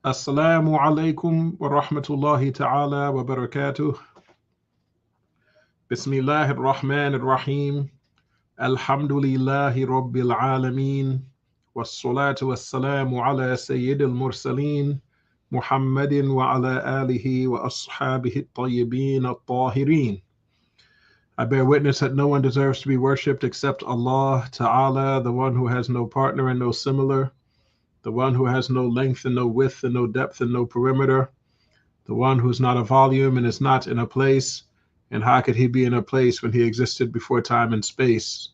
Assalamu alaikum wa rahmatullahi ta'ala wa barakatuh. Bismillahir Rahmanir Rahim. Alhamdulillahi Rabbil Alameen. Wassalatu wassalamu ala Sayyidil Mursaleen. Muhammadin wa ala alihi wa ashabihi at-tayyibin at-tahirin. I bear witness that no one deserves to be worshipped except Allah Ta'ala, the one who has no partner and no similar, the one who has no length and no width and no depth and no perimeter, the one who's not a volume and is not in a place. And how could he be in a place when he existed before time and space?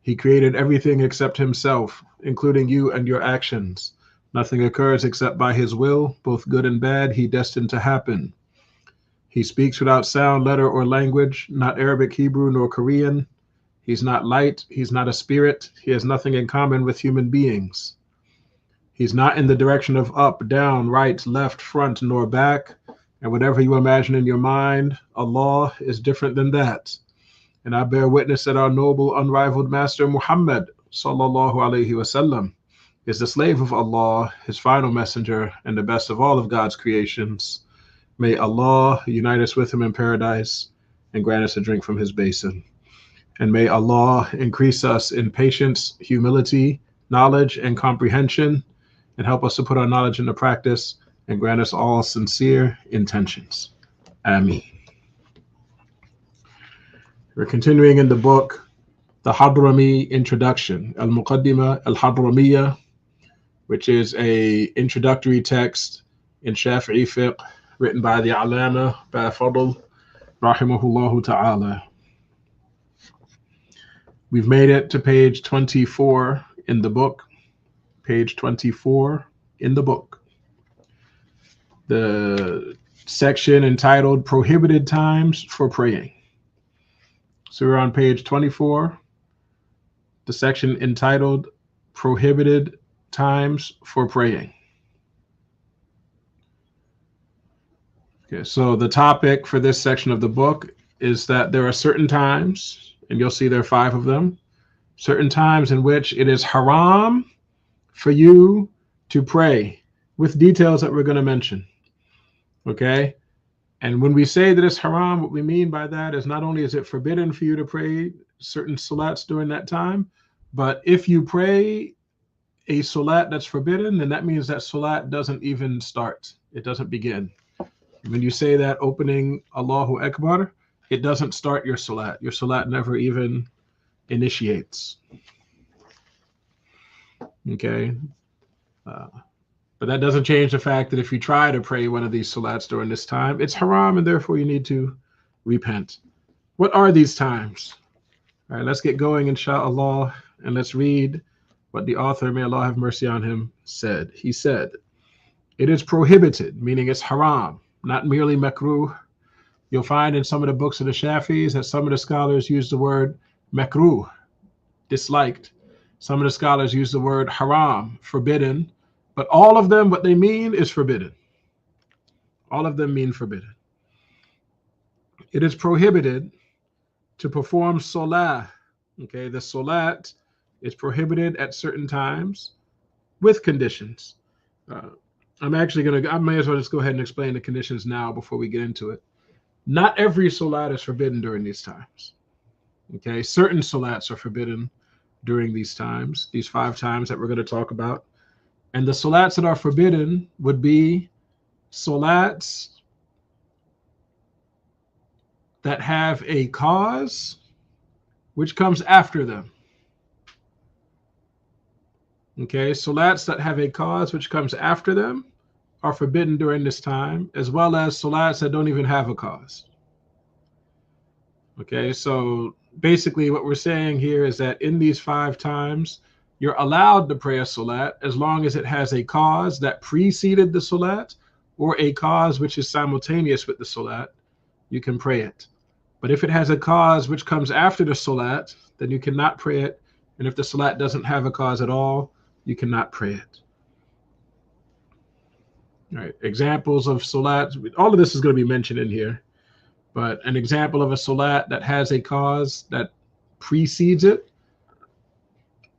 He created everything except himself, including you and your actions. Nothing occurs except by his will, both good and bad, he destined to happen. He speaks without sound, letter, or language, not Arabic, Hebrew, nor Korean. He's not light, he's not a spirit, he has nothing in common with human beings. He's not in the direction of up, down, right, left, front, nor back. And whatever you imagine in your mind, Allah is different than that. And I bear witness that our noble, unrivaled Master Muhammad, sallallahu alaihi wasallam, is the slave of Allah, his final messenger, and the best of all of God's creations. May Allah unite us with him in paradise and grant us a drink from his basin. And may Allah increase us in patience, humility, knowledge, and comprehension, and help us to put our knowledge into practice, and grant us all sincere intentions. Ameen. We're continuing in the book, the Hadrami Introduction, Al-Muqaddimah Al-Hadramiyya, which is a introductory text in Shafi'i fiqh written by the Allama Ba'fadl, rahimahullahu ta'ala. We've made it to page 24 in the book. Page 24 in the book. The section entitled Prohibited Times for Praying. So we're on page 24, the section entitled Prohibited Times for Praying. Okay, so the topic for this section of the book is that there are certain times, and you'll see there are 5 of them, certain times in which it is haram for you to pray, with details that we're going to mention. Okay? And when we say that it's haram, what we mean by that is not only is it forbidden for you to pray certain salats during that time, but if you pray a salat that's forbidden, then that means that salat doesn't even start. It doesn't begin. When you say that opening Allahu Akbar, it doesn't start your salat. Your salat never even initiates. Okay? But that doesn't change the fact that if you try to pray one of these salats during this time, it's haram, and therefore you need to repent. What are these times? All right, let's get going, inshallah, and let's read what the author, may Allah have mercy on him, said. He said, it is prohibited, meaning it's haram, not merely makruh. You'll find in some of the books of the Shafi'is that some of the scholars use the word makruh, disliked. Some of the scholars use the word haram, forbidden. But all of them, what they mean is forbidden. All of them mean forbidden. It is prohibited to perform salah. Okay, the salat is prohibited at certain times with conditions. I may as well just go ahead and explain the conditions now before we get into it. Not every salat is forbidden during these times. Okay, certain salats are forbidden during these times, these 5 times that we're going to talk about. And the salats that are forbidden would be salats that have a cause which comes after them. Okay, salats that have a cause which comes after them are forbidden during this time, as well as salats that don't even have a cause. Okay, so basically what we're saying here is that in these 5 times, you're allowed to pray a salat as long as it has a cause that preceded the salat or a cause which is simultaneous with the salat. You can pray it. But if it has a cause which comes after the salat, then you cannot pray it. And if the salat doesn't have a cause at all, you cannot pray it. All right, examples of salats. All of this is going to be mentioned in here. But an example of a salat that has a cause that precedes it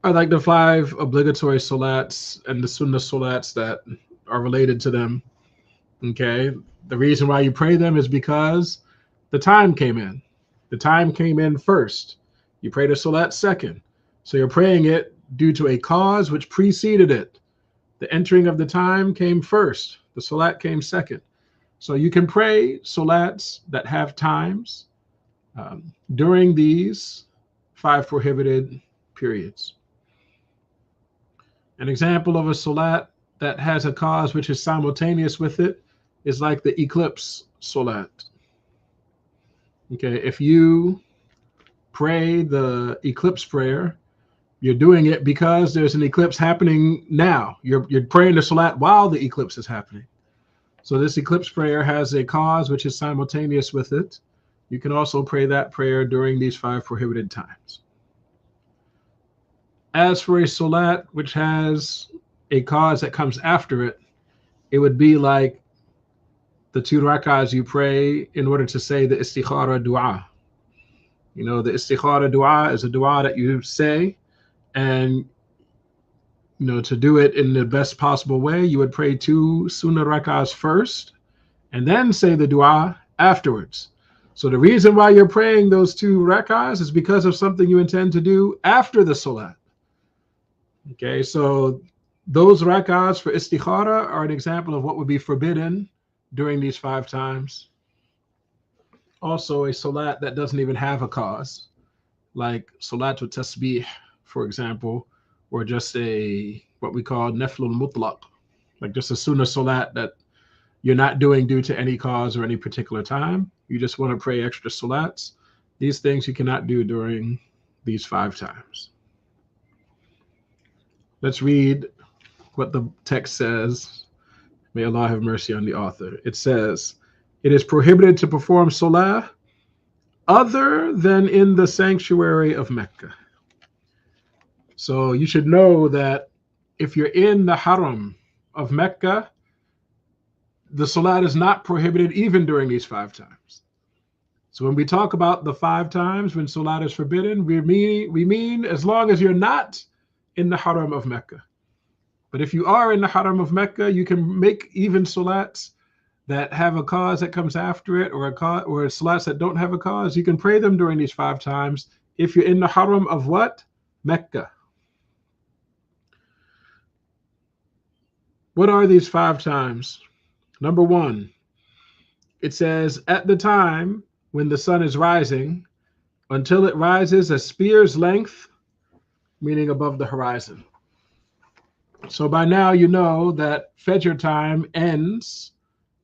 are like the 5 obligatory salats and the sunnah salats that are related to them. Okay. The reason why you pray them is because the time came in. The time came in first. You pray the salat second. So you're praying it due to a cause which preceded it. The entering of the time came first. The salat came second. So you can pray salats that have times during these 5 prohibited periods. An example of a salat that has a cause which is simultaneous with it is like the eclipse salat. Okay, if you pray the eclipse prayer, you're doing it because there's an eclipse happening now. You're praying the salat while the eclipse is happening. So this eclipse prayer has a cause which is simultaneous with it. You can also pray that prayer during these 5 prohibited times. As for a salat which has a cause that comes after it, it would be like the 2 rak'ahs you pray in order to say the istikhara dua. You know, the istikhara dua is a dua that you say, and you know, to do it in the best possible way, you would pray 2 sunnah rak'ahs first and then say the dua afterwards. So the reason why you're praying those 2 rak'ahs is because of something you intend to do after the salat. Okay, so those rak'ahs for istikhara are an example of what would be forbidden during these 5 times. Also, a salat that doesn't even have a cause, like salatul tasbih, for example, or just a what we call naflul mutlaq, like just a sunnah salat that you're not doing due to any cause or any particular time. You just want to pray extra salats. These things you cannot do during these 5 times. Let's read what the text says. May Allah have mercy on the author. It says, it is prohibited to perform salah other than in the sanctuary of Mecca. So you should know that if you're in the haram of Mecca, the salat is not prohibited even during these 5 times. So when we talk about the 5 times when salat is forbidden, we mean as long as you're not in the haram of Mecca. But if you are in the haram of Mecca, you can make even salats that have a cause that comes after it, or salats that don't have a cause. You can pray them during these 5 times if you're in the haram of what? Mecca. What are these 5 times? Number 1, it says, at the time when the sun is rising, until it rises a spear's length, meaning above the horizon. So by now you know that Fajr time ends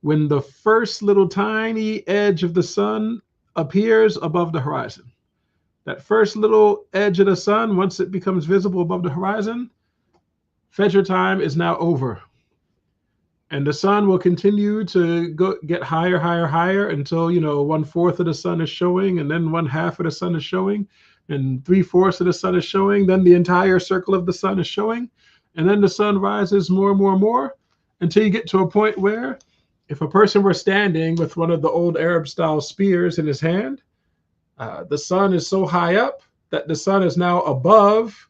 when the first little tiny edge of the sun appears above the horizon. That first little edge of the sun, once it becomes visible above the horizon, Fajr time is now over. And the sun will continue to get higher, higher, higher until, 1/4 of the sun is showing, and then 1/2 of the sun is showing, and 3/4 of the sun is showing. Then the entire circle of the sun is showing. And then the sun rises more and more and more until you get to a point where if a person were standing with one of the old Arab style spears in his hand, the sun is so high up that the sun is now above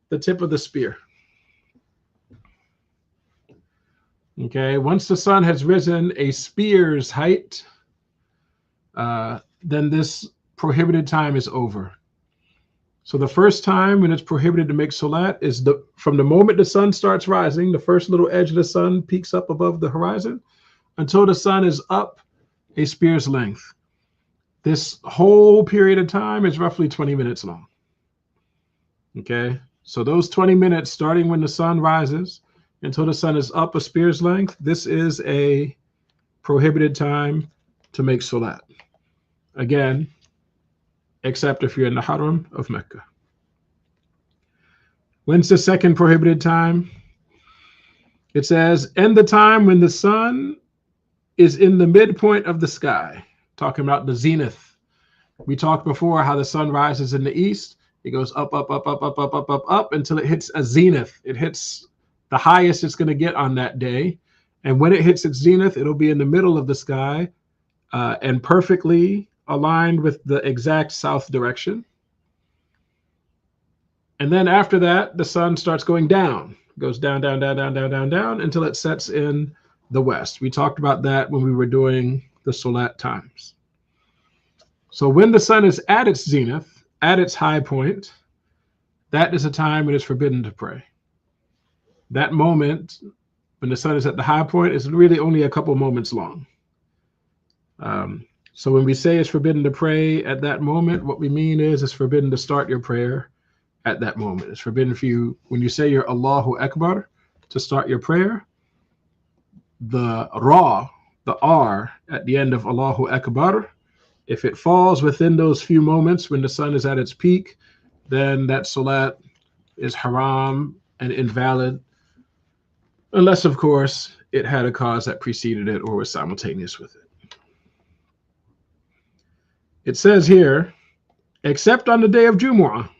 the tip of the spear. Okay, once the sun has risen a spear's height, then this prohibited time is over. So the first time when it's prohibited to make salat is from the moment the sun starts rising, the first little edge of the sun peaks up above the horizon, until the sun is up a spear's length. This whole period of time is roughly 20 minutes long. Okay, so those 20 minutes starting when the sun rises until the sun is up a spear's length, this is a prohibited time to make salat. Again, except if you're in the haram of Mecca. When's the second prohibited time? It says, and the time when the sun is in the midpoint of the sky, talking about the zenith. We talked before how the sun rises in the east. It goes up, up, up, up, up, up, up, up, up until it hits a zenith. It hits the highest it's going to get on that day. And when it hits its zenith, it'll be in the middle of the sky and perfectly aligned with the exact south direction. And then after that, the sun starts going down goes down, down, down, down, down, down, down until it sets in the west. We talked about that when we were doing the Salat times. So when the sun is at its zenith, at its high point, that is a time when it's forbidden to pray. That moment, when the sun is at the high point, is really only a couple moments long. So when we say it's forbidden to pray at that moment, what we mean is it's forbidden to start your prayer at that moment. It's forbidden for you, when you say your Allahu Akbar, to start your prayer. The Ra, the R at the end of Allahu Akbar, if it falls within those few moments when the sun is at its peak, then that salat is haram and invalid, unless, of course, it had a cause that preceded it or was simultaneous with it. It says here, except on the day of Jumu'ah.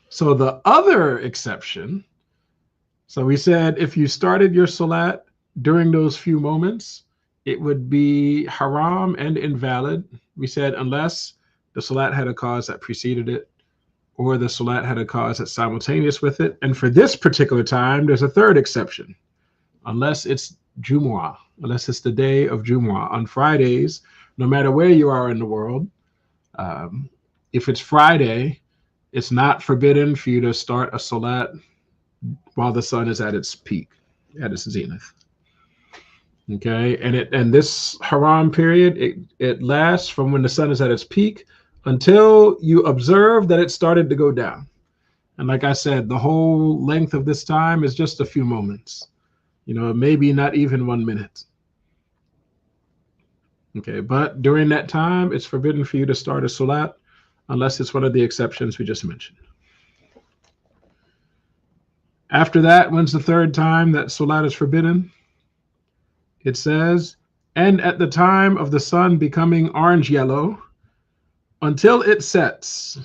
So the other exception, so we said if you started your salat during those few moments, it would be haram and invalid. We said unless the salat had a cause that preceded it or the salat had a cause that's simultaneous with it. And for this particular time, there's a third exception. Unless it's Jumu'ah, unless it's the day of Jumu'ah. On Fridays, no matter where you are in the world, if it's Friday, it's not forbidden for you to start a salat while the sun is at its peak, at its zenith. Okay, and this haram period, it lasts from when the sun is at its peak until you observe that it started to go down. And like I said, the whole length of this time is just a few moments. Maybe not even 1 minute. Okay, but during that time, it's forbidden for you to start a salat unless it's one of the exceptions we just mentioned. After that, when's the third time that salat is forbidden? It says, and at the time of the sun becoming orange yellow until it sets.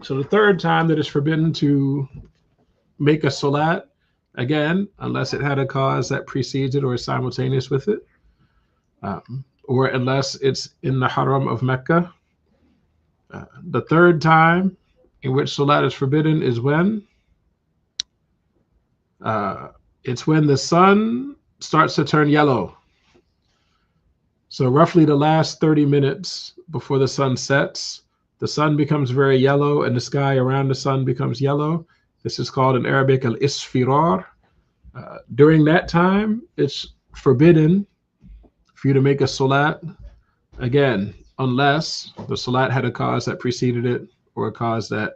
So the third time that it's forbidden to make a salat, again, unless it had a cause that precedes it or is simultaneous with it, or unless it's in the haram of Mecca. The third time in which salat is forbidden is when? It's when the sun starts to turn yellow. So roughly the last 30 minutes before the sun sets, the sun becomes very yellow and the sky around the sun becomes yellow. This is called in Arabic al-isfirar. During that time, it's forbidden for you to make a salat, again, unless the salat had a cause that preceded it or a cause that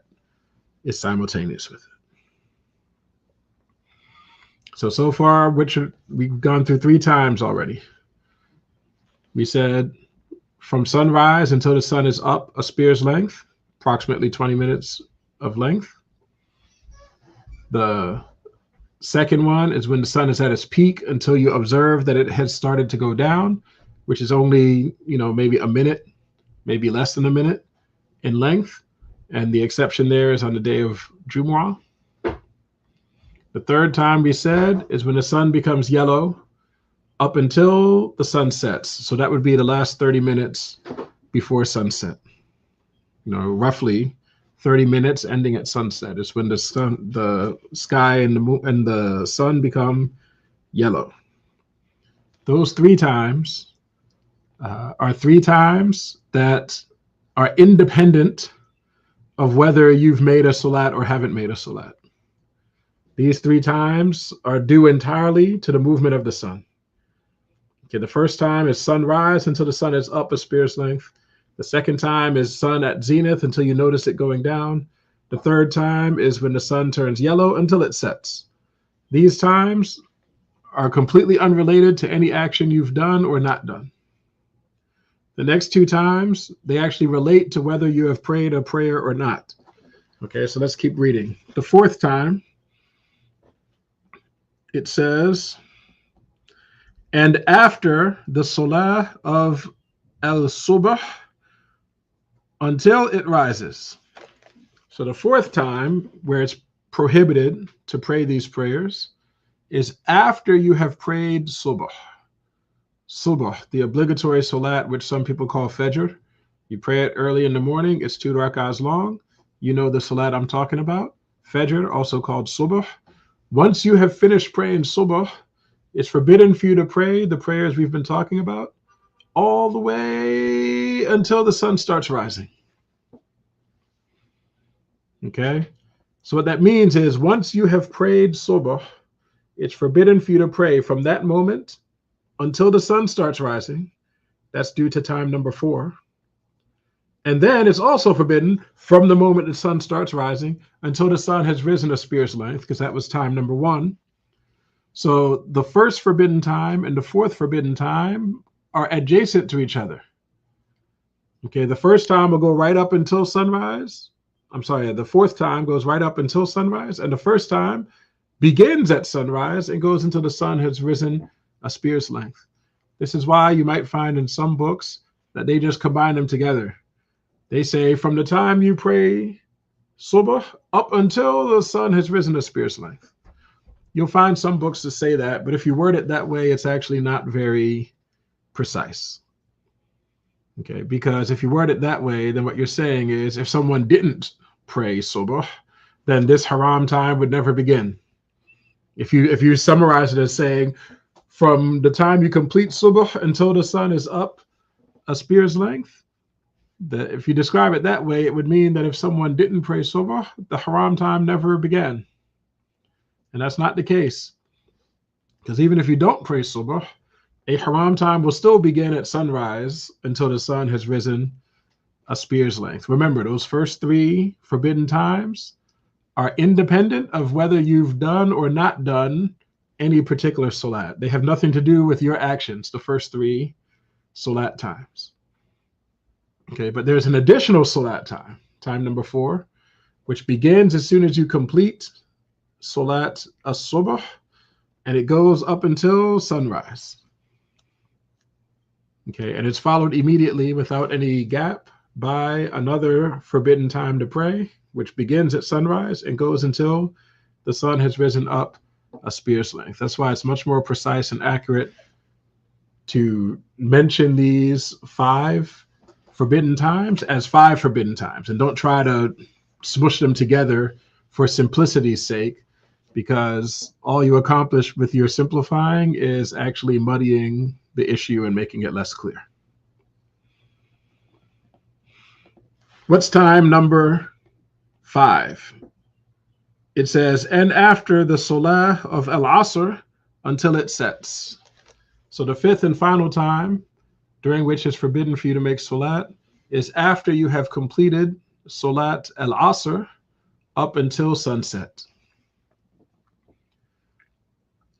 is simultaneous with it. So far, we've gone through 3 times already. We said from sunrise until the sun is up, a spear's length, approximately 20 minutes of length. The second one is when the sun is at its peak until you observe that it has started to go down, which is only, maybe a minute, maybe less than a minute in length. And the exception there is on the day of Jumu'ah. The third time we said is when the sun becomes yellow up until the sun sets. So that would be the last 30 minutes before sunset. Roughly 30 minutes ending at sunset is when the sky and the sun become yellow. Those 3 times are 3 times that are independent of whether you've made a salat or haven't made a salat. These 3 times are due entirely to the movement of the sun. Okay, the first time is sunrise until the sun is up a spear's length. The second time is sun at zenith until you notice it going down. The third time is when the sun turns yellow until it sets. These times are completely unrelated to any action you've done or not done. The next 2 times, they actually relate to whether you have prayed a prayer or not. Okay, so let's keep reading. The 4th time, it says, and after the salah of al-subh until it rises. So the 4th time where it's prohibited to pray these prayers is after you have prayed subh. Subh, the obligatory salat, which some people call fajr. You pray it early in the morning. It's 2 rak'ahs long. You know the salat I'm talking about. Fajr, also called subh. Once you have finished praying subh, it's forbidden for you to pray the prayers we've been talking about all the way until the sun starts rising. Okay? So what that means is once you have prayed subh, it's forbidden for you to pray from that moment until the sun starts rising. That's due to time number 4. And then it's also forbidden from the moment the sun starts rising until the sun has risen a spear's length, because that was time number 1. So the first forbidden time and the fourth forbidden time are adjacent to each other. Okay, the first time will go right up until sunrise. I'm sorry, the fourth time goes right up until sunrise, and the first time begins at sunrise and goes until the sun has risen a spear's length. This is why you might find in some books that they just combine them together. They say from the time you pray subh up until the sun has risen a spear's length. You'll find some books that say that, but if you word it that way, it's actually not very precise. Okay, because if you word it that way, then what you're saying is if someone didn't pray subh, then this haram time would never begin. If you summarize it as saying from the time you complete subh until the sun is up a spear's length, if you describe it that way, it would mean that if someone didn't pray subh, the haram time never began. And that's not the case. Because even if you don't pray subh, a haram time will still begin at sunrise until the sun has risen a spear's length. Remember, those first 3 forbidden times are independent of whether you've done or not done any particular salat. They have nothing to do with your actions, the first 3 salat times. Okay, but there's an additional salat time, time number 4, which begins as soon as you complete salat as-subh, and it goes up until sunrise. Okay, and it's followed immediately without any gap by another forbidden time to pray, which begins at sunrise and goes until the sun has risen up a spear's length. That's why it's much more precise and accurate to mention these 5 forbidden times as 5 forbidden times, and don't try to smush them together for simplicity's sake, because all you accomplish with your simplifying is actually muddying the issue and making it less clear. What's time number 5? It says, and after the Salah of Al-Asr until it sets. So the 5th and final time during which it's forbidden for you to make Salat is after you have completed Salat Al-Asr up until sunset.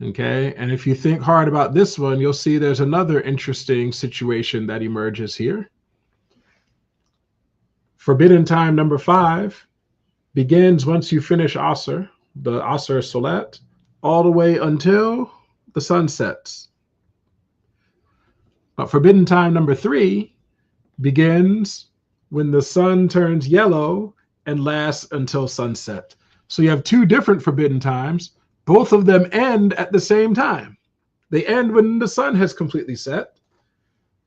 Okay, and if you think hard about this one, you'll see there's another interesting situation that emerges here. Forbidden time number 5 begins once you finish Asr, the Asr Salat, all the way until the sun sets. But forbidden time number 3 begins when the sun turns yellow and lasts until sunset. So you have 2 different forbidden times. Both of them end at the same time. They end when the sun has completely set.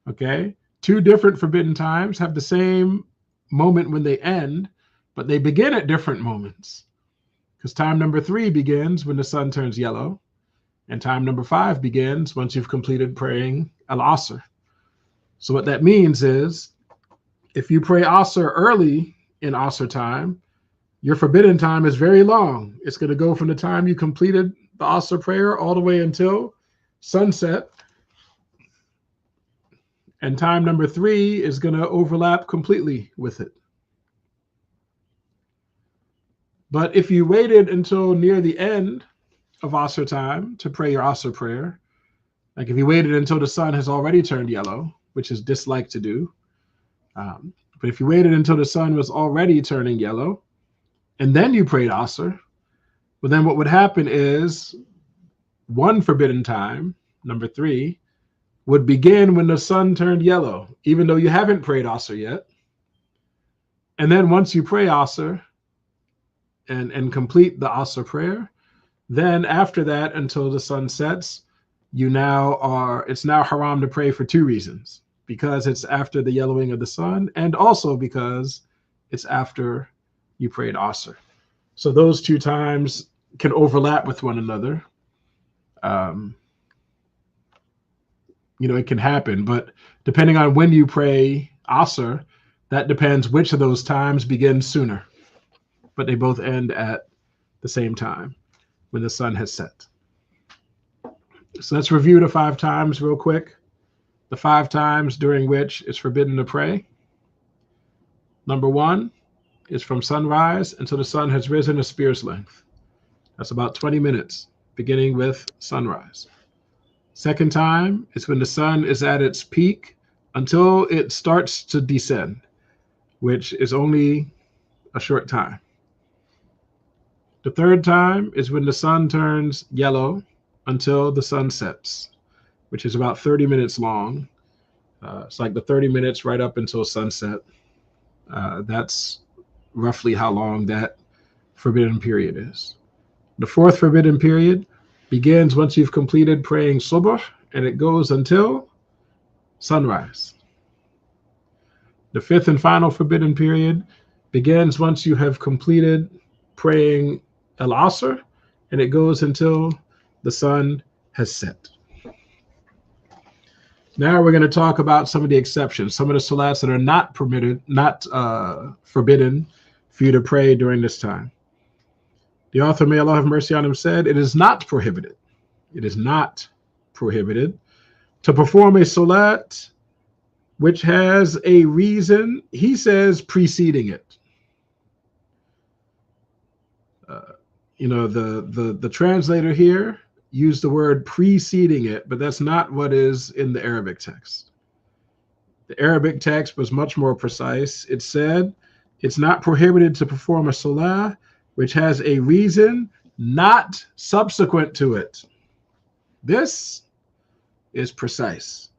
Okay, 2 different forbidden times have the same moment when they end, but they begin at different moments. Because time number 3 begins when the sun turns yellow, and time number 5 begins once you've completed praying Al-Asr. So what that means is, if you pray Asr early in Asr time, your forbidden time is very long. It's going to go from the time you completed the Asr prayer all the way until sunset. And time number 3 is going to overlap completely with it. But if you waited until near the end of Asr time to pray your Asr prayer, like if you waited until the sun has already turned yellow, which is disliked to do, but if you waited until the sun was already turning yellow, and then you prayed Asr, well, then what would happen is one forbidden time, number 3, would begin when the sun turned yellow, even though you haven't prayed Asr yet. And then once you pray Asr and complete the Asr prayer, then after that, until the sun sets, it's now haram to pray for 2 reasons. Because it's after the yellowing of the sun, and also because it's after you prayed Asr. So those 2 times can overlap with one another. Um, it can happen, but depending on when you pray Asr, that depends which of those times begins sooner. But they both end at the same time when the sun has set. So let's review the 5 times real quick. The 5 times during which it's forbidden to pray. Number 1 is from sunrise until the sun has risen a spear's length. That's about 20 minutes, beginning with sunrise. Second time is when the sun is at its peak until it starts to descend, which is only a short time. The third time is when the sun turns yellow until the sun sets, which is about 30 minutes long. It's like the 30 minutes right up until sunset. That's roughly how long that forbidden period is. The fourth forbidden period begins once you've completed praying subh, and it goes until sunrise. The fifth and final forbidden period begins once you have completed praying al-Asr, and it goes until the sun has set. Now we're going to talk about some of the exceptions, some of the salats that are not permitted, not forbidden for you to pray during this time. The author, may Allah have mercy on him, said, it is not prohibited. It is not prohibited to perform a salat which has a reason, he says, preceding it. The translator here used the word preceding it, but that's not what is in the Arabic text. The Arabic text was much more precise. It said, it's not prohibited to perform a salah which has a reason not subsequent to it. This is precise.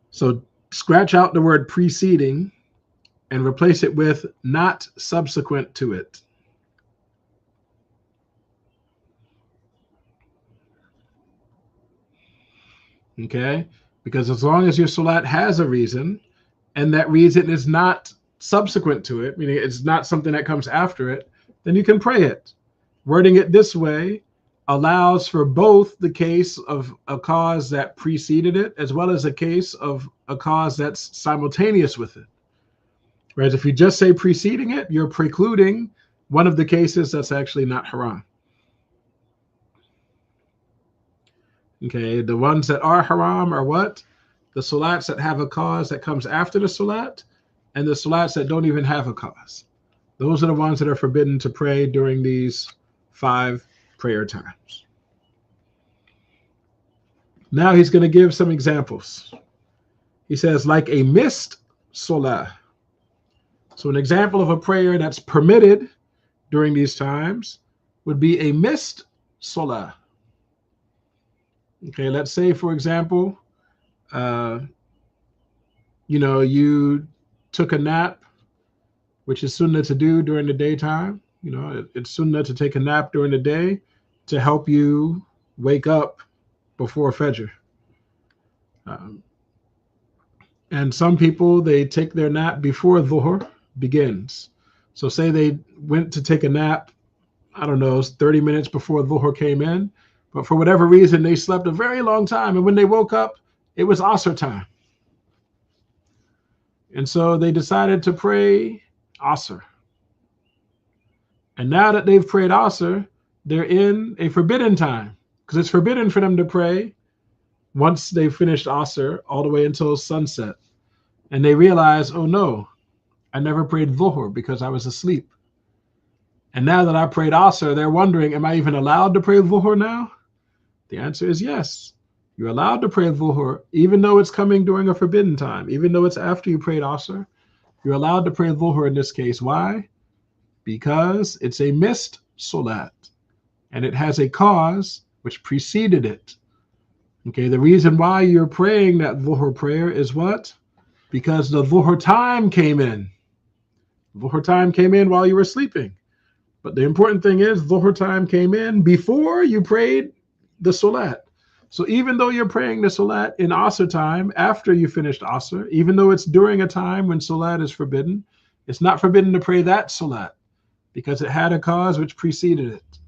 So scratch out the word preceding and replace it with not subsequent to it. Okay? Because as long as your salat has a reason, and that reason is not subsequent to it, meaning it's not something that comes after it, then you can pray it. Wording it this way allows for both the case of a cause that preceded it, as well as a case of a cause that's simultaneous with it. Whereas if you just say preceding it, you're precluding one of the cases that's actually not haram. Okay, the ones that are haram are what? The salats that have a cause that comes after the salat, and the salats that don't even have a cause. Those are the ones that are forbidden to pray during these 5 prayer times. Now he's going to give some examples. He says, like a missed salah. So an example of a prayer that's permitted during these times would be a missed salah. Okay, let's say, for example, you took a nap, which is sunnah to do during the daytime. It's sunnah to take a nap during the day to help you wake up before Fajr. And some people, they take their nap before Dhuhr begins. So say they went to take a nap, 30 minutes before Dhuhr came in, but for whatever reason, they slept a very long time. And when they woke up, it was Asr time. And so they decided to pray Asr. And now that they've prayed Asr, they're in a forbidden time, because it's forbidden for them to pray once they've finished Asr all the way until sunset. And they realize, oh no, I never prayed Dhuhr because I was asleep. And now that I prayed Asr, they're wondering, am I even allowed to pray Dhuhr now? The answer is yes. You're allowed to pray Dhuhr, even though it's coming during a forbidden time, even though it's after you prayed Asr. You're allowed to pray Dhuhr in this case. Why? Because it's a missed salat, and it has a cause which preceded it. Okay, the reason why you're praying that Dhuhr prayer is what? Because the Dhuhr time came in. Dhuhr time came in while you were sleeping. But the important thing is Dhuhr time came in before you prayed the salat. So even though you're praying the salat in Asr time, after you finished Asr, even though it's during a time when salat is forbidden, it's not forbidden to pray that salat because it had a cause which preceded it.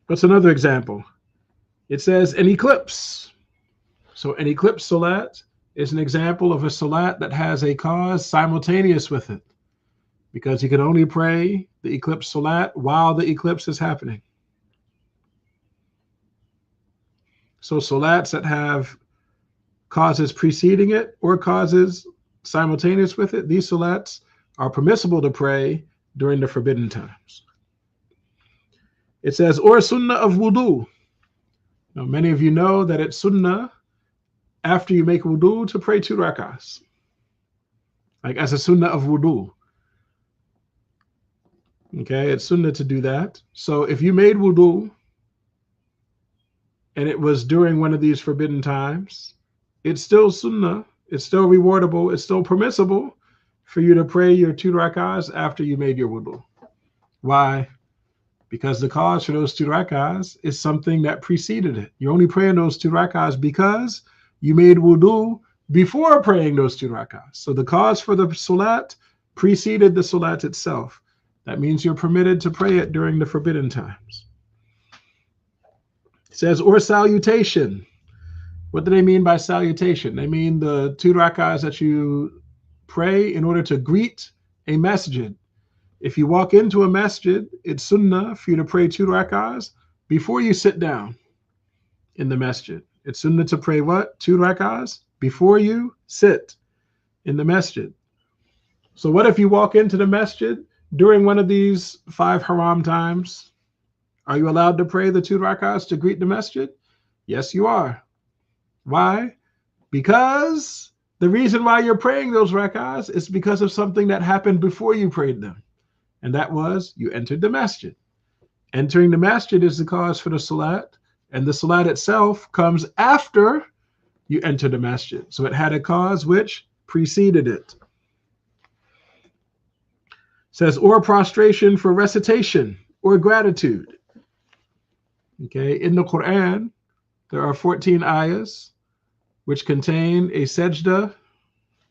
What's another example? It says an eclipse. So an eclipse salat is an example of a salat that has a cause simultaneous with it, because you can only pray the eclipse salat while the eclipse is happening. So salats that have causes preceding it or causes simultaneous with it, these salats are permissible to pray during the forbidden times. It says, or sunnah of wudu. Now, many of you know that it's sunnah after you make wudu to pray 2 rakahs, like as a sunnah of wudu. Okay, it's sunnah to do that. So if you made wudu and it was during one of these forbidden times, it's still sunnah, it's still rewardable, it's still permissible for you to pray your 2 rakahs after you made your wudu. Why? Because the cause for those 2 rakahs is something that preceded it. You're only praying those 2 rakahs because you made wudu before praying those 2 rakahs. So the cause for the salat preceded the salat itself. That means you're permitted to pray it during the forbidden times. It says, or salutation. What do they mean by salutation? They mean the 2 rakahs that you pray in order to greet a masjid. If you walk into a masjid, it's sunnah for you to pray 2 rakahs before you sit down in the masjid. It's sunnah to pray what? 2 rakahs before you sit in the masjid. So what if you walk into the masjid during one of these 5 haram times? Are you allowed to pray the 2 rakahs to greet the masjid? Yes, you are. Why? Because the reason why you're praying those rakahs is because of something that happened before you prayed them. And that was you entered the masjid. Entering the masjid is the cause for the salat, and the salat itself comes after you enter the masjid. So it had a cause which preceded it. It says, or prostration for recitation or gratitude. Okay, in the Quran, there are 14 ayahs which contain a sajda,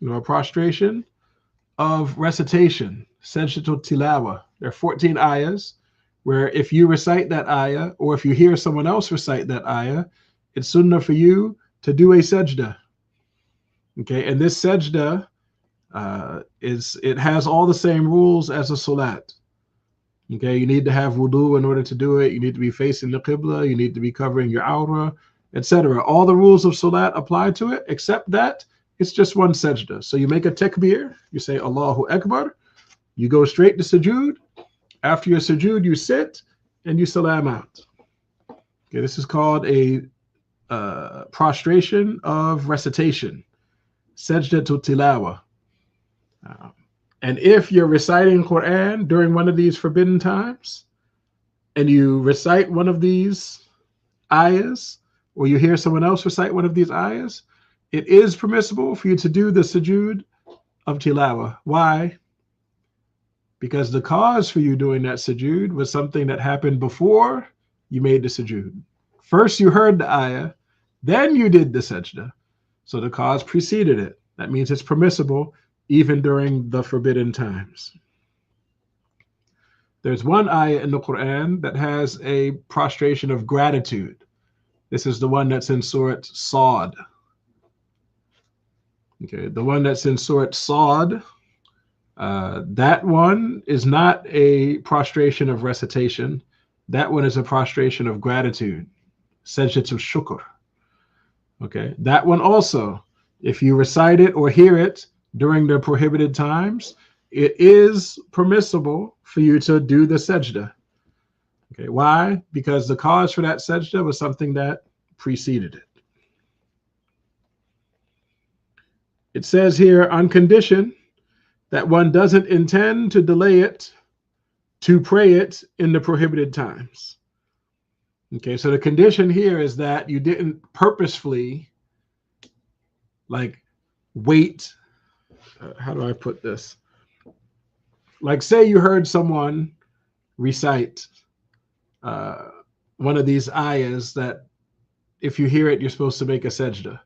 a prostration of recitation, sajdatul tilawa. There are 14 ayahs where if you recite that ayah or if you hear someone else recite that ayah, it's sunnah for you to do a sajda. Okay, and this sajda it has all the same rules as a salat. Okay, you need to have wudu in order to do it. You need to be facing the qibla. You need to be covering your awra, etc. All the rules of salat apply to it, except that it's just one sajda. So you make a takbir, you say Allahu Akbar, you go straight to sujood. After your sujood, you sit and you salam out. Okay, this is called a prostration of recitation, sajdatul tilawa. And if you're reciting Quran during one of these forbidden times, and you recite one of these ayahs, or you hear someone else recite one of these ayahs, it is permissible for you to do the sujood of tilawa. Why? Because the cause for you doing that sujood was something that happened before you made the sujood. First you heard the ayah, then you did the sajda. So the cause preceded it. That means it's permissible even during the forbidden times. There's one ayah in the Quran that has a prostration of gratitude. This is the one that's in Surah Sad. Okay, the one that's in Surah Sad, that one is not a prostration of recitation. That one is a prostration of gratitude, sajdatul shukr. Okay, that one also, if you recite it or hear it during the prohibited times, it is permissible for you to do the sajda. Okay, why? Because the cause for that sajda was something that preceded it. It says here, on condition that one doesn't intend to delay it to pray it in the prohibited times. Okay, so the condition here is that you didn't purposefully wait. How do I put this? Like, say you heard someone recite one of these ayahs that if you hear it, you're supposed to make a sajda.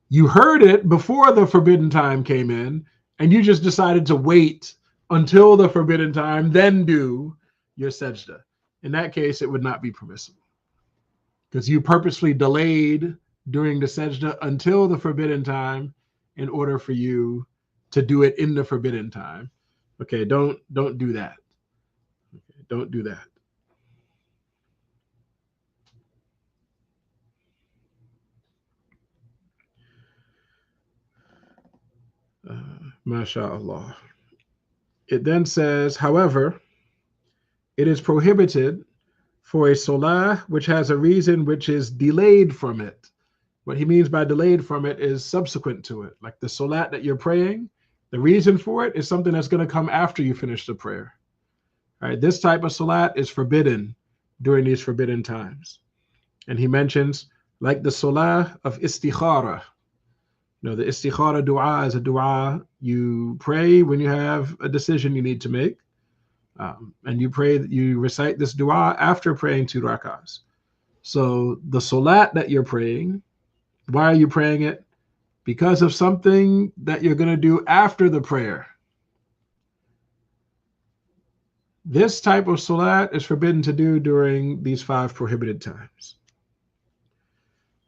You heard it before the forbidden time came in, and you just decided to wait until the forbidden time, then do your sajda. in that case, it would not be permissible because you purposely delayed during the sajda until the forbidden time in order for you to do it in the forbidden time. Okay, don't do that. Okay, don't do that. MashaAllah. It then says, however, it is prohibited for a salah which has a reason which is delayed from it. What he means by delayed from it is subsequent to it. Like the salat that you're praying, the reason for it is something that's going to come after you finish the prayer. All right, this type of salat is forbidden during these forbidden times. And he mentions like the salah of istikhara. You know, the istikhara dua is a dua you pray when you have a decision you need to make. And you recite this dua after praying 2 rak'ahs. So the salat that you're praying, why are you praying it? Because of something that you're going to do after the prayer. This type of salat is forbidden to do during these 5 prohibited times.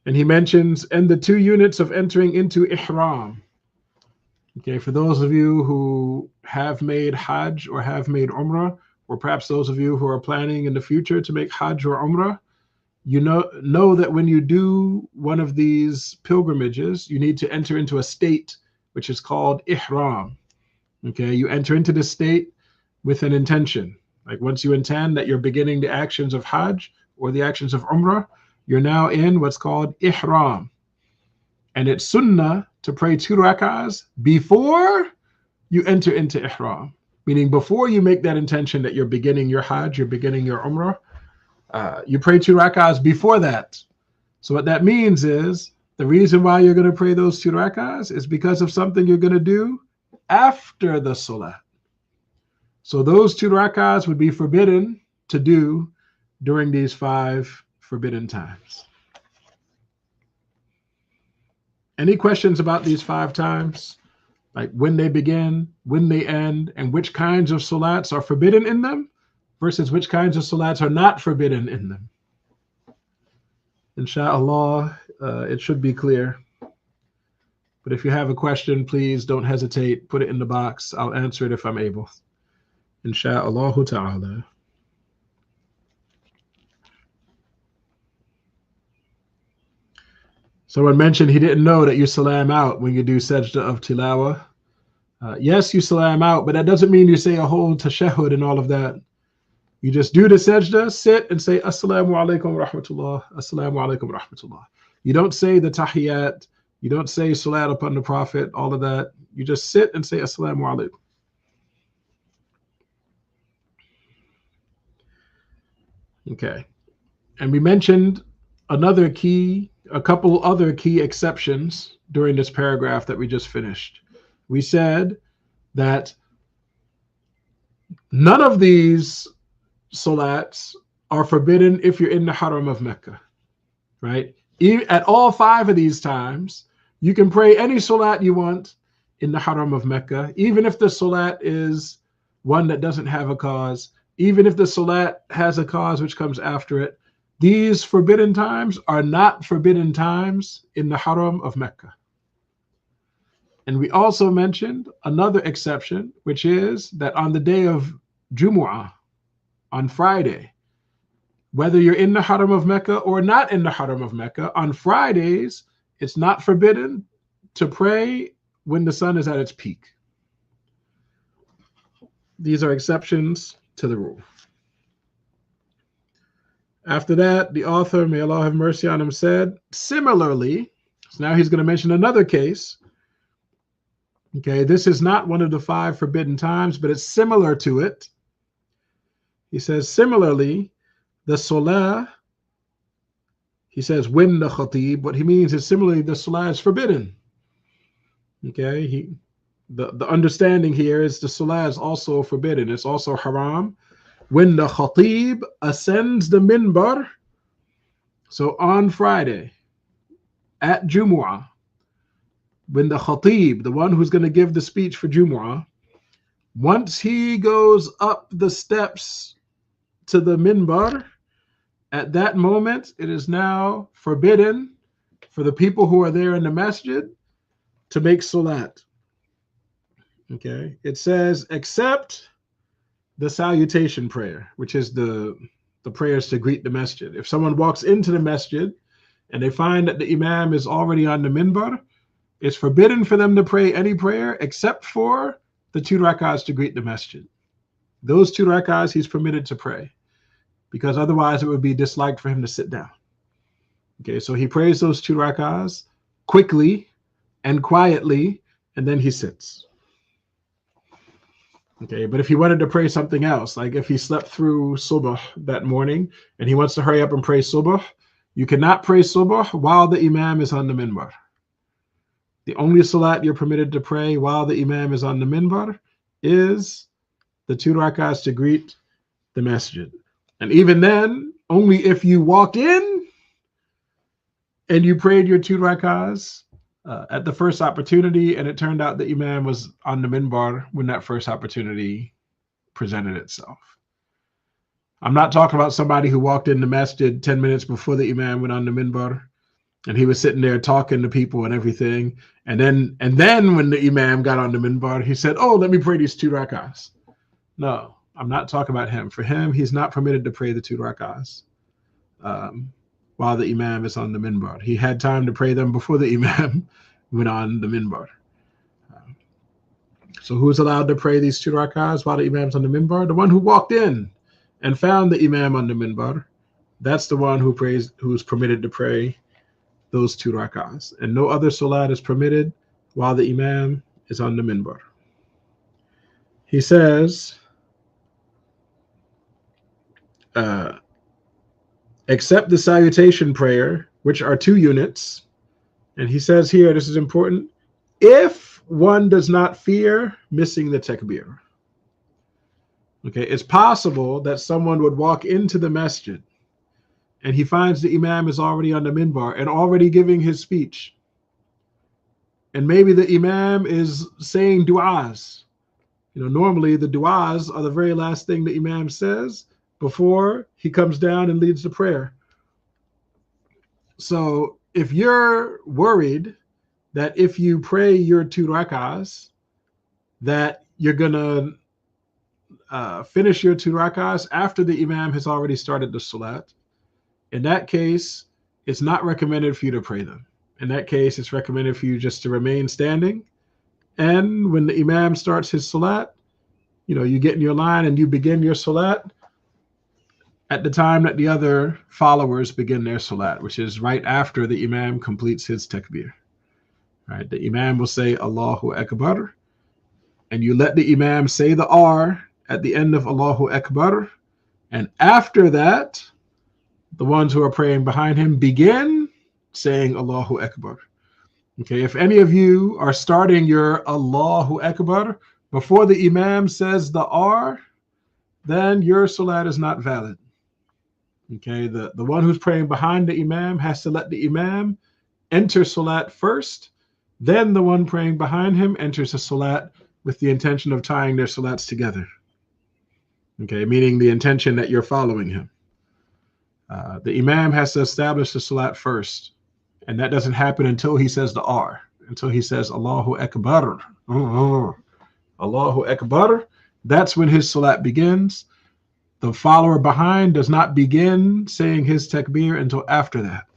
And he mentions, and the 2 units of entering into ihram. Okay, for those of you who have made Hajj or have made Umrah, or perhaps those of you who are planning in the future to make Hajj or Umrah, you know that when you do one of these pilgrimages, you need to enter into a state which is called ihram. Okay, you enter into this state with an intention. Like once you intend that you're beginning the actions of Hajj or the actions of Umrah, you're now in what's called ihram. And it's sunnah to pray 2 rak'ahs before you enter into ihram. Meaning before you make that intention that you're beginning your Hajj, you're beginning your Umrah, you pray 2 rak'ahs before that. So what that means is the reason why you're going to pray those 2 rak'ahs is because of something you're going to do after the salah. So those 2 rak'ahs would be forbidden to do during these 5 forbidden times. Any questions about these 5 times? Like when they begin, when they end, and which kinds of salats are forbidden in them versus which kinds of salats are not forbidden in them? Inshallah, it should be clear. But if you have a question, please don't hesitate. Put it in the box. I'll answer it if I'm able. Insha'Allah ta'ala. Someone mentioned he didn't know that you salam out when you do sajda of tilawah. Yes, you salam out, but that doesn't mean you say a whole tashahhud and all of that. You just do the sajda, sit and say assalamu alaikum wa rahmatullah, assalamu alaikum wa rahmatullah. You don't say the tahiyyat, you don't say salat upon the Prophet, all of that. You just sit and say assalamu alaikum. Okay. And we mentioned a couple other key exceptions during this paragraph that we just finished. We said that none of these salats are forbidden if you're in the haram of Mecca, right? At all 5 of these times, you can pray any salat you want in the haram of Mecca, even if the salat is one that doesn't have a cause, even if the salat has a cause which comes after it. These forbidden times are not forbidden times in the haram of Mecca. And we also mentioned another exception, which is that on the day of Jumu'ah, on Friday, whether you're in the haram of Mecca or not in the haram of Mecca, on Fridays, it's not forbidden to pray when the sun is at its peak. These are exceptions to the rule. After that, the author, may Allah have mercy on him, said, similarly, so now he's going to mention another case. Okay, this is not one of the 5 forbidden times, but it's similar to it. He says, similarly, the salah, he says, when the khatib, what he means is similarly, the salah is forbidden. Okay, the understanding here is the salah is also forbidden. It's also haram. When the khatib ascends the minbar, so on Friday, at Jumu'ah, when the khatib, the one who's going to give the speech for Jumu'ah, once he goes up the steps to the minbar, at that moment, it is now forbidden for the people who are there in the masjid to make salat. Okay, it says, except the salutation prayer, which is the prayers to greet the masjid. If someone walks into the masjid and they find that the imam is already on the minbar, it's forbidden for them to pray any prayer except for the 2 rakahs to greet the masjid. Those 2 rakahs he's permitted to pray, because otherwise it would be disliked for him to sit down. Okay, so he prays those 2 rakahs quickly and quietly, and then he sits. Okay, but if he wanted to pray something else, like if he slept through subh that morning and he wants to hurry up and pray subh, you cannot pray subh while the imam is on the minbar. The only salat you're permitted to pray while the imam is on the minbar is the 2 rakahs to greet the masjid. And even then, only if you walked in and you prayed your 2 rakahs at the first opportunity, and it turned out the imam was on the minbar when that first opportunity presented itself. I'm not talking about somebody who walked in the masjid 10 minutes before the imam went on the minbar, and he was sitting there talking to people and everything. And then when the imam got on the minbar, he said, oh, let me pray these 2 rakahs. No, I'm not talking about him. For him, he's not permitted to pray the 2 rakahs while the imam is on the minbar. He had time to pray them before the imam went on the minbar. So who's allowed to pray these 2 rakahs while the imam's on the minbar? The one who walked in and found the imam on the minbar. That's the one who's permitted to pray those 2 rakahs. And no other salat is permitted while the imam is on the minbar. He says, except the salutation prayer, which are 2 units. And he says here, this is important, if one does not fear missing the takbir. Okay, it's possible that someone would walk into the masjid and he finds the imam is already on the minbar and already giving his speech. And maybe the imam is saying du'as. Normally the du'as are the very last thing the imam says before he comes down and leads the prayer. So if you're worried that if you pray your 2 rakahs, that you're going to finish your 2 rakahs after the imam has already started the salat, in that case, it's not recommended for you to pray them. In that case, it's recommended for you just to remain standing. And when the imam starts his salat, you get in your line and you begin your salat at the time that the other followers begin their salat, which is right after the imam completes his takbir. Right? The imam will say Allahu Akbar, and you let the imam say the R at the end of Allahu Akbar, and after that, the ones who are praying behind him begin saying Allahu Akbar. Okay, if any of you are starting your Allahu Akbar before the imam says the R, then your salat is not valid. Okay, the one who's praying behind the imam has to let the imam enter salat first, then the one praying behind him enters the salat with the intention of tying their salats together. Okay, meaning the intention that you're following him. The imam has to establish the salat first, and that doesn't happen until he says the R, until he says Allahu Akbar. Allahu Akbar. That's when his salat begins. The follower behind does not begin saying his takbir until after that.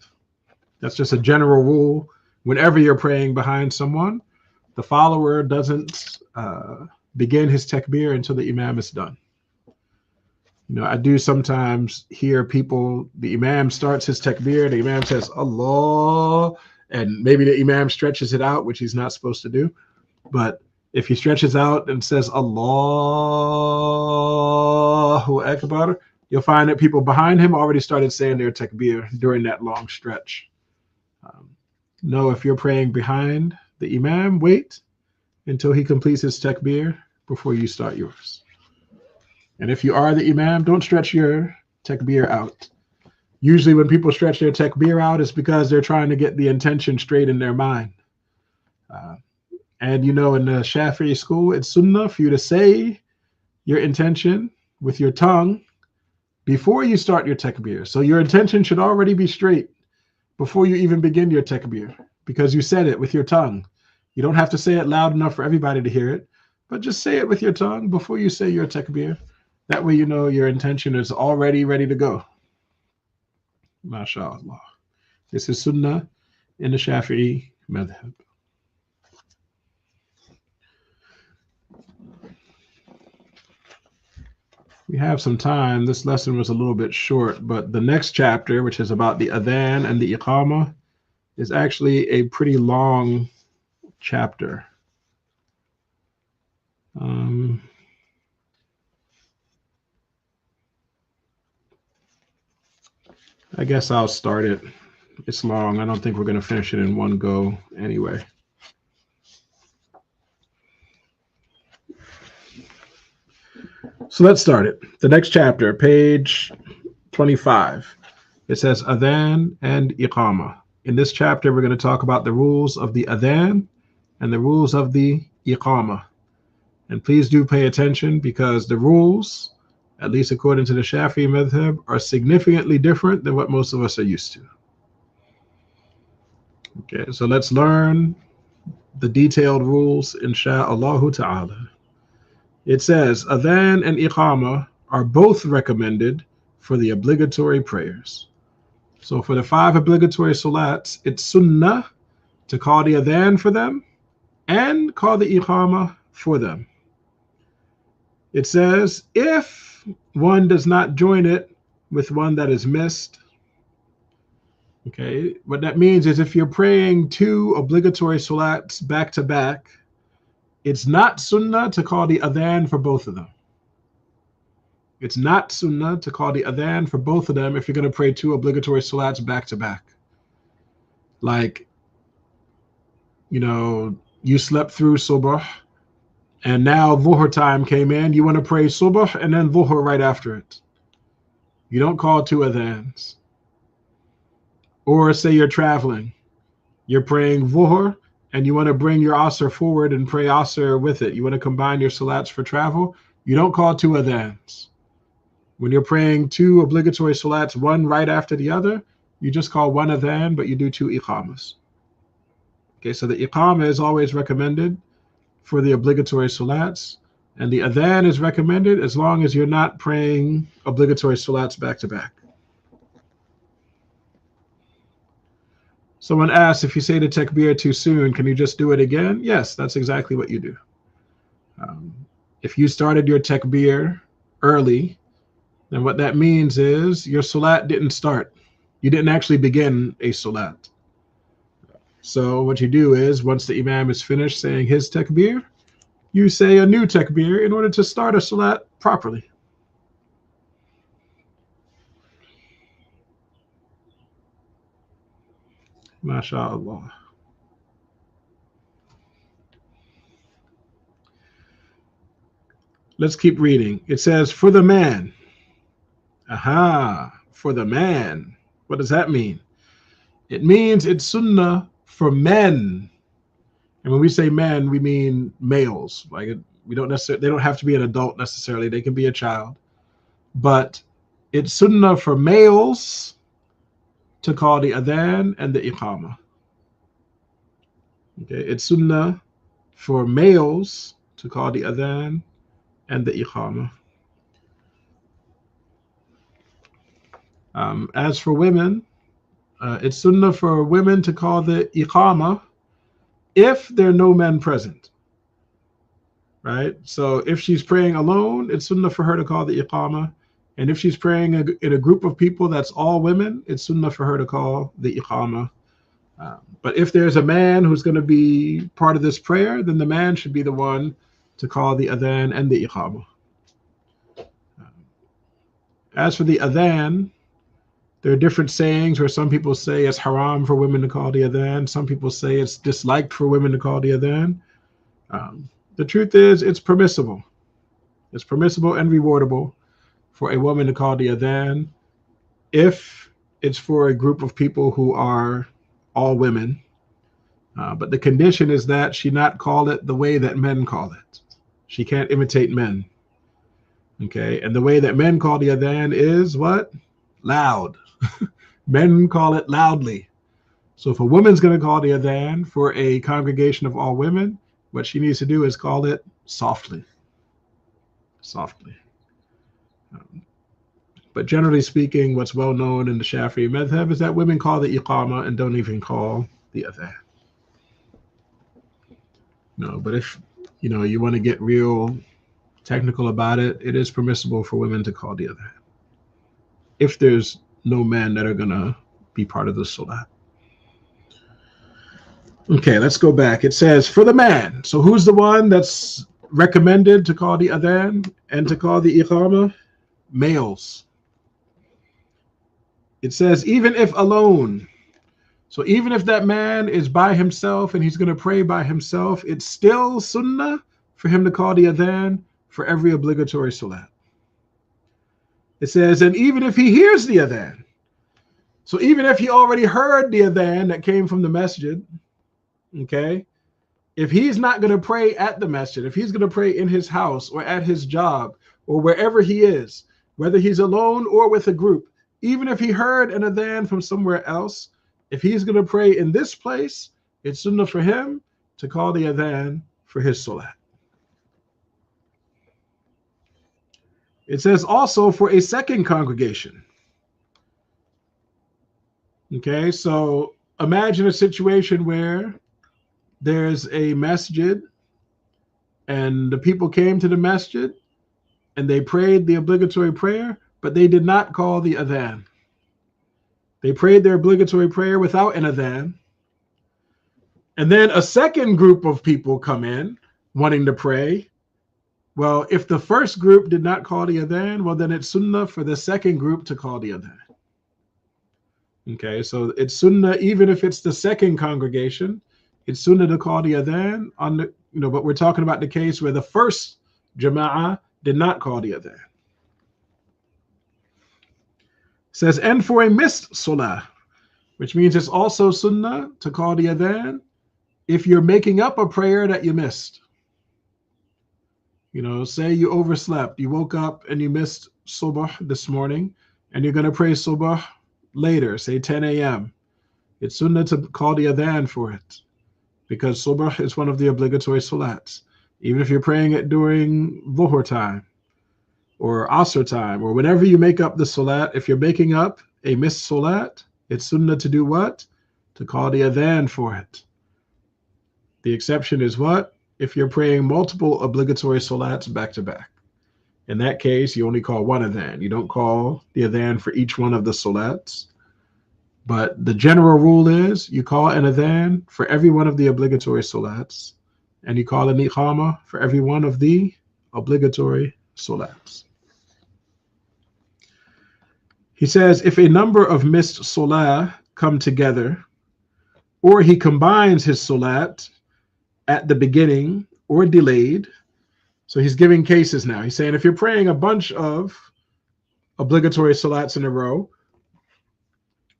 That's just a general rule. Whenever you're praying behind someone, the follower doesn't begin his takbir until the imam is done. I do sometimes hear people, the imam starts his takbir, the imam says Allah, and maybe the imam stretches it out, which he's not supposed to do. But if he stretches out and says Allahu Akbar, you'll find that people behind him already started saying their takbir during that long stretch. No, if you're praying behind the imam, wait until he completes his takbir before you start yours. And if you are the imam, don't stretch your takbir out. Usually when people stretch their takbir out, it's because they're trying to get the intention straight in their mind. And in the Shafi'i school, it's sunnah for you to say your intention with your tongue before you start your takbir. So your intention should already be straight before you even begin your takbir, because you said it with your tongue. You don't have to say it loud enough for everybody to hear it, but just say it with your tongue before you say your takbir. That way you know your intention is already ready to go. MashaAllah. This is Sunnah in the Shafi'i madhab. We have some time. This lesson was a little bit short, but the next chapter, which is about the adhan and the iqamah, is actually a pretty long chapter. I guess I'll start it. It's long. I don't think we're going to finish it in one go anyway. So let's start it. The next chapter, page 25. It says adhan and iqamah. In this chapter, we're going to talk about the rules of the adhan and the rules of the iqamah. And please do pay attention, because the rules, at least according to the Shafi'i madhab, are significantly different than what most of us are used to. Okay, so let's learn the detailed rules, insha'Allah ta'ala. It says, adhan and iqamah are both recommended for the obligatory prayers. So for the 5 obligatory salats, it's sunnah to call the adhan for them and call the iqamah for them. It says, if one does not join it with one that is missed, okay, what that means is if you're praying 2 obligatory salats back to back, it's not sunnah to call the adhan for both of them. It's not sunnah to call the adhan for both of them if you're going to pray 2 obligatory salats back to back. Like, you slept through subh, and now dhuhr time came in. You want to pray subh and then dhuhr right after it. You don't call 2 adhans. Or say you're traveling. You're praying dhuhr, and you want to bring your asr forward and pray asr with it. You want to combine your salats for travel. You don't call 2 adhans. When you're praying 2 obligatory salats, one right after the other, you just call 1 adhan, but you do 2 iqamas. Okay, so the iqamah is always recommended for the obligatory salats, and the adhan is recommended as long as you're not praying obligatory salats back to back. Someone asks, if you say the takbir too soon, can you just do it again? Yes, that's exactly what you do. If you started your takbir early, then what that means is your salat didn't start. You didn't actually begin a salat. So what you do is, once the imam is finished saying his takbir, you say a new takbir in order to start a salat properly. MashaAllah. Let's keep reading. It says, for the man. For the man. What does that mean? It means it's sunnah for men. And when we say men, we mean males. Like, they don't have to be an adult necessarily. They can be a child. But it's sunnah for males to call the adhan and the iqamah. Okay, it's sunnah for males to call the adhan and the iqamah. As for women, it's sunnah for women to call the iqamah if there are no men present. Right? So if she's praying alone, it's sunnah for her to call the iqamah. And if she's praying in a group of people that's all women, it's sunnah for her to call the iqamah. But if there's a man who's going to be part of this prayer, then the man should be the one to call the adhan and the iqamah. As for the adhan, there are different sayings where some people say it's haram for women to call the adhan. Some people say it's disliked for women to call the adhan. The truth is, it's permissible. It's permissible and rewardable for a woman to call the adhan if it's for a group of people who are all women. But the condition is that she not call it the way that men call it. She can't imitate men. Okay, and the way that men call the adhan is what? Loud. Men call it loudly. So if a woman's going to call the adhan for a congregation of all women, what she needs to do is call it softly. Softly. But generally speaking, what's well known in the Shafi'i madhab is that women call the iqama and don't even call the adhan. No, but if you want to get real technical about it, it is permissible for women to call the adhan if there's no men that are going to be part of the salat. Okay, let's go back. It says for the man. So who's the one that's recommended to call the adhan and to call the iqama? Males. It says even if alone. So even if that man is by himself and he's going to pray by himself, it's still sunnah for him to call the adhan for every obligatory salat. It says, and even if he hears the adhan, so even if he already heard the adhan that came from the masjid, okay, if he's not going to pray at the masjid, if he's going to pray in his house or at his job or wherever he is, whether he's alone or with a group, even if he heard an adhan from somewhere else, if he's going to pray in this place, it's sunnah for him to call the adhan for his salat. It says also for a second congregation. Okay, so imagine a situation where there's a masjid and the people came to the masjid and they prayed the obligatory prayer, but they did not call the adhan. They prayed their obligatory prayer without an adhan. And then a second group of people come in wanting to pray. Well, if the first group did not call the adhan, well, then it's sunnah for the second group to call the adhan. Okay, so it's sunnah even if it's the second congregation. It's sunnah to call the adhan on the, but we're talking about the case where the first jama'ah did not call the adhan. It says, and for a missed salah, which means it's also sunnah to call the adhan if you're making up a prayer that you missed. Say you overslept, you woke up and you missed subh this morning, and you're going to pray subh later, say 10 a.m. It's sunnah to call the adhan for it, because subh is one of the obligatory salats. Even if you're praying it during dhuhr time or asr time or whenever you make up the salat, if you're making up a missed salat, it's sunnah to do what? To call the adhan for it. The exception is what? If you're praying multiple obligatory salats back to back. In that case, you only call one adhan. You don't call the adhan for each one of the salats. But the general rule is you call an adhan for every one of the obligatory salats, and you call an iqama for every one of the obligatory salats. He says, if a number of missed salah come together, or he combines his salat at the beginning or delayed, so he's giving cases now. He's saying if you're praying a bunch of obligatory salats in a row,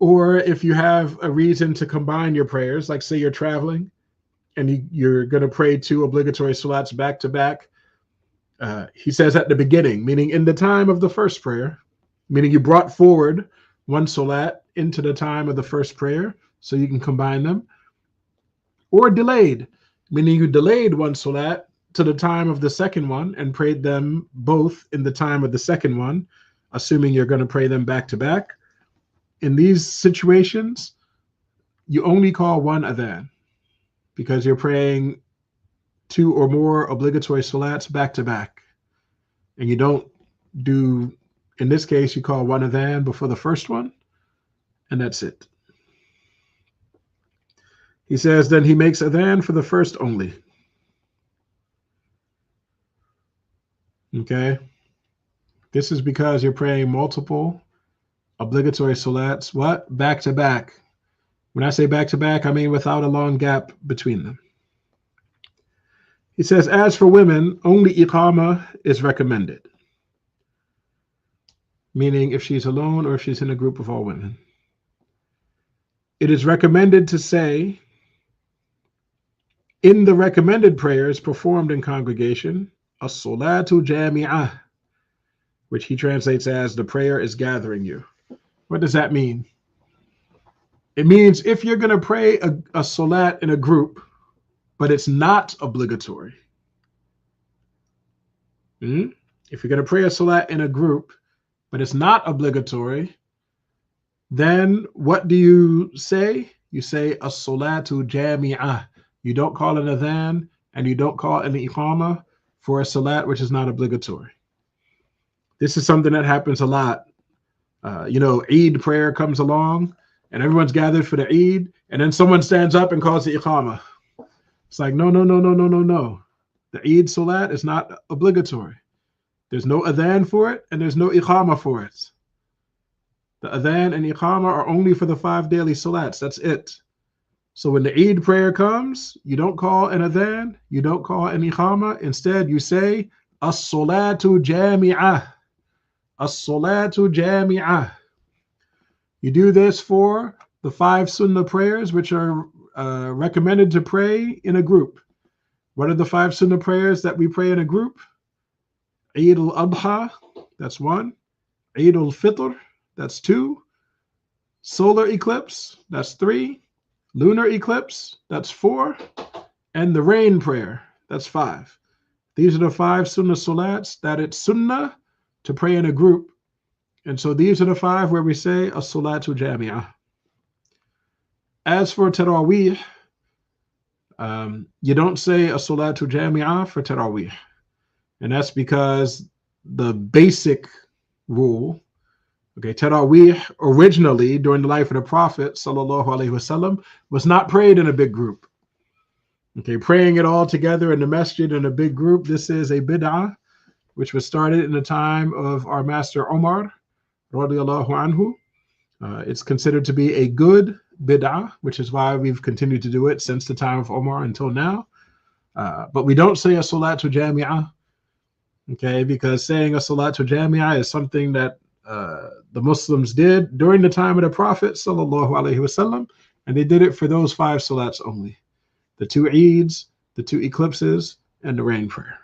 or if you have a reason to combine your prayers, like say you're traveling and you're going to pray two obligatory salats back to back, he says at the beginning, meaning in the time of the first prayer, meaning you brought forward one salat into the time of the first prayer so you can combine them, or delayed, meaning you delayed one salat to the time of the second one and prayed them both in the time of the second one, assuming you're going to pray them back to back. In these situations, you only call one adhan because you're praying two or more obligatory salats back to back. And you don't do, in this case, you call one adhan before the first one, and that's it. He says, then he makes adhan for the first only. Okay? This is because you're praying multiple obligatory salats, what? Back to back. When I say back to back, I mean without a long gap between them. He says, as for women, only iqama is recommended. Meaning if she's alone or if she's in a group of all women. It is recommended to say, in the recommended prayers performed in congregation, as-salatu jami'ah, which he translates as the prayer is gathering you. What does that mean? It means if you're going to pray a salat in a group, but it's not obligatory. If you're going to pray a salat in a group, but it's not obligatory, then what do you say? You say as-salatu jami'ah. You don't call an adhan and you don't call an iqama for a salat which is not obligatory. This is something that happens a lot. Eid prayer comes along and everyone's gathered for the Eid, and then someone stands up and calls the iqama. It's like, no. The Eid salat is not obligatory. There's no adhan for it and there's no iqama for it. The adhan and iqama are only for the 5 daily salats. That's it. So when the Eid prayer comes, you don't call an adhan, you don't call an iqama. Instead, you say, as-salatu jami'ah. As-salatu jami'ah. You do this for the 5 sunnah prayers, which are recommended to pray in a group. What are the 5 sunnah prayers that we pray in a group? Eid al-Adha, that's 1. Eid al-Fitr, that's 2. Solar eclipse, that's 3. Lunar eclipse, that's 4. And the rain prayer, that's 5. These are the 5 sunnah salats that it's sunnah to pray in a group. And so these are the 5 where we say as-salatu jami'ah. As for Taraweeh, you don't say as-salatu jami'ah for Taraweeh. And that's because the basic rule, Taraweeh originally during the life of the Prophet sallallahu alaihi wasallam was not prayed in a big group. Praying it all together in the masjid in a big group, this is a bid'ah, which was started in the time of our master Omar, radiallahu anhu. It's considered to be a good bid'ah, which is why we've continued to do it since the time of Omar until now. But we don't say a salatu jami'ah, because saying a salatu jami'ah is something that the Muslims did during the time of the Prophet sallallahu alaihi wasallam, and they did it for those 5 salats only: the 2 Eids, the 2 eclipses, and the rain prayer.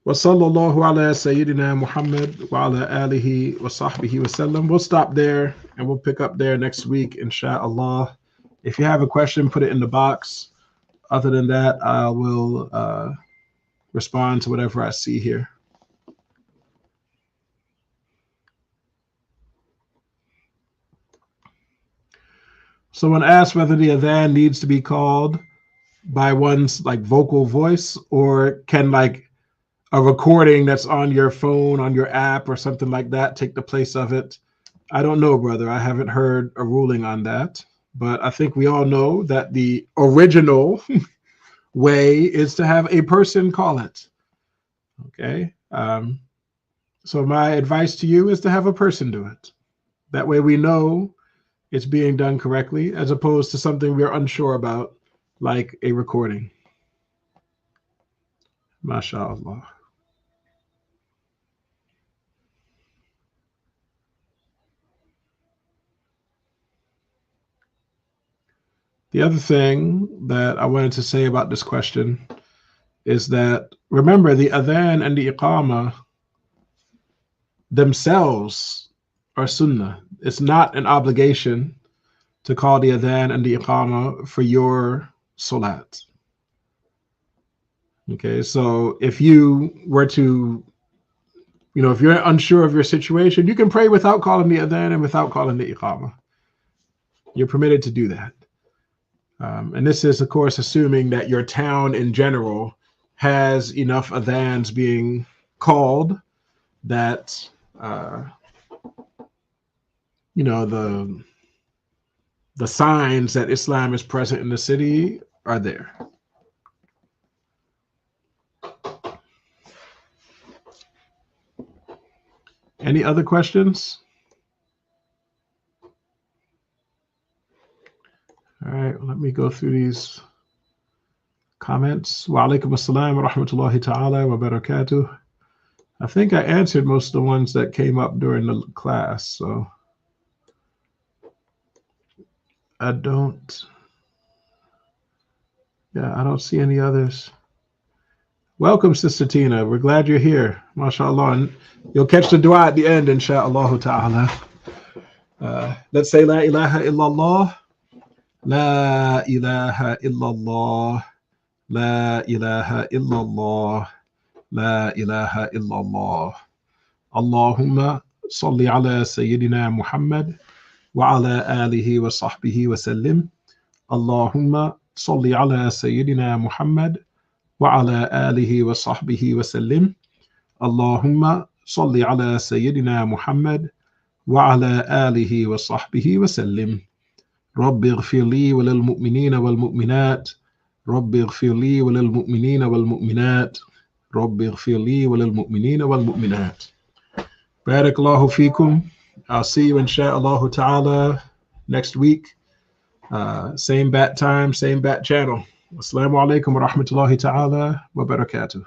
Wa sallallahu ala sayyidina Muhammad wa ala alihi wa sahbihi wa sallam. We'll stop there and we'll pick up there next week, inshallah. If you have a question, put it in the box. Other than that, I will respond to whatever I see here. Someone asked whether the adhan needs to be called by one's vocal voice, or can a recording that's on your phone, on your app or something like that take the place of it. I don't know, brother. I haven't heard a ruling on that. But I think we all know that the original way is to have a person call it. So my advice to you is to have a person do it. That way we know it's being done correctly, as opposed to something we're unsure about, like a recording. MashaAllah. The other thing that I wanted to say about this question is that, remember, the adhan and the iqama themselves are sunnah. It's not an obligation to call the adhan and the iqama for your salat. So if you were to, if you're unsure of your situation, you can pray without calling the adhan and without calling the iqama. You're permitted to do that. And this is, of course, assuming that your town in general has enough adhans being called that, the signs that Islam is present in the city are there. Any other questions? All right, let me go through these comments. Wa alaikum assalam wa rahmatullahi ta'ala wa barakatuh. I think I answered most of the ones that came up during the class. So I don't see any others. Welcome, Sister Tina. We're glad you're here. MashaAllah. And you'll catch the dua at the end, insha'Allah ta'ala. Let's say La ilaha illallah. La ilaha illallah. La ilaha illallah. La ilaha illallah. Allahumma salli ala Sayyidina Muhammad wa ala alihi wa sahbihi wa sallim. Allahumma salli ala Sayyidina Muhammad وعلى آله وصحبه وسلم اللهم صل على سيدنا محمد وعلى آله وصحبه وسلم رب اغفر لي وللمؤمنين والمؤمنات رب اغفر لي وللمؤمنين والمؤمنات رب اغفر لي وللمؤمنين والمؤمنات بارك الله فيكم. I'll see you insha'Allah ta'ala next week. Same bat time, same bat channel. Assalamu alaikum wa rahmatullahi ta'ala wa barakatuh.